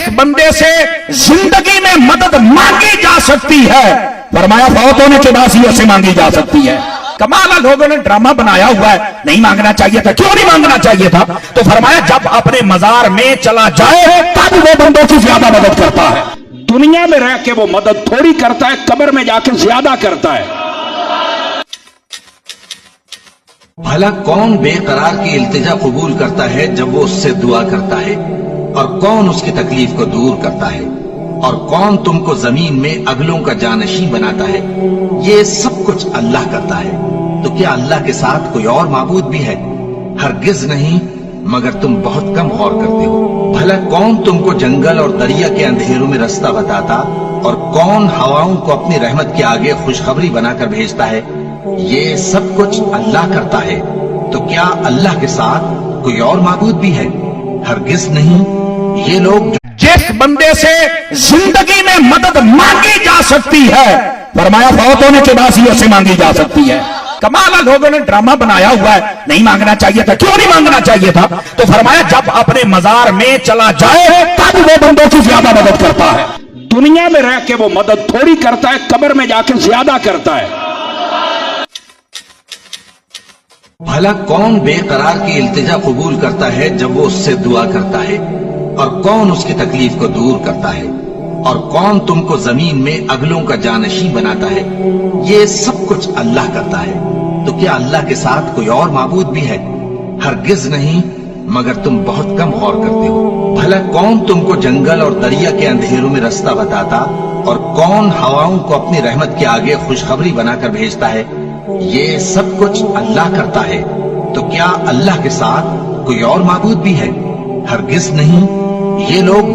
जिस बंदे से जिंदगी में मदद मांगी जा सकती है, फरमाया फौत होने के बाद ही ऐसे मांगी जा सकती है। कमाल है, लोगों ने ड्रामा बनाया हुआ है, नहीं मांगना चाहिए था। क्यों नहीं मांगना चाहिए था? तो फरमाया जब अपने मजार में चला जाए तब वो बंदों की ज्यादा मदद करता है। दुनिया में रह के वो मदद थोड़ी करता है, कब्र में जाकर ज्यादा करता है। भला कौन बेकरार की इल्तिजा कबूल करता है जब वो उससे दुआ करता है, और कौन उसकी तकलीफ को दूर करता है, और कौन तुमको जमीन में अगलों का जानशीं बनाता है। ये सब कुछ अल्लाह करता है। तो क्या अल्लाह के साथ कोई और माबूद भी है? हरगिज नहीं, मगर तुम बहुत कम गौर करते हो। भला कौन तुमको जंगल और दरिया के अंधेरों में रास्ता बताता, और कौन हवाओं को अपनी रहमत के आगे खुशखबरी बनाकर भेजता है। ये सब कुछ अल्लाह करता है। तो क्या अल्लाह के साथ कोई और माबूद भी है? हरगिज नहीं। ये लोग जिस बंदे से जिंदगी में मदद मांगी जा सकती है, फरमाया फौत होने के बाद ही ऐसे मांगी जा सकती है। कमाल है, लोगों ने ड्रामा बनाया हुआ है, नहीं मांगना चाहिए था। क्यों नहीं मांगना चाहिए था? तो फरमाया जब अपने मजार में चला जाए तब वो बंदों की ज्यादा मदद करता है। दुनिया में रह के वो मदद थोड़ी करता है, कब्र में जाकर ज्यादा करता है। भला कौन बेकरार की इल्तिजा कबूल करता है जब वो उससे दुआ करता है, और कौन उसकी तकलीफ को दूर करता है, और कौन तुमको जमीन में अगलों का जानशीं बनाता है। ये सब कुछ अल्लाह करता है। तो क्या अल्लाह के साथ कोई और माबूद भी है? हरगिज नहीं, मगर तुम बहुत कम गौर करते हो। भला कौन तुमको जंगल और दरिया के अंधेरों में रास्ता बताता, और कौन हवाओं को अपनी रहमत के आगे खुशखबरी बनाकर भेजता है। ये सब कुछ अल्लाह करता है। तो क्या अल्लाह के साथ कोई और माबूद भी है? हरगिज नहीं। ये लोग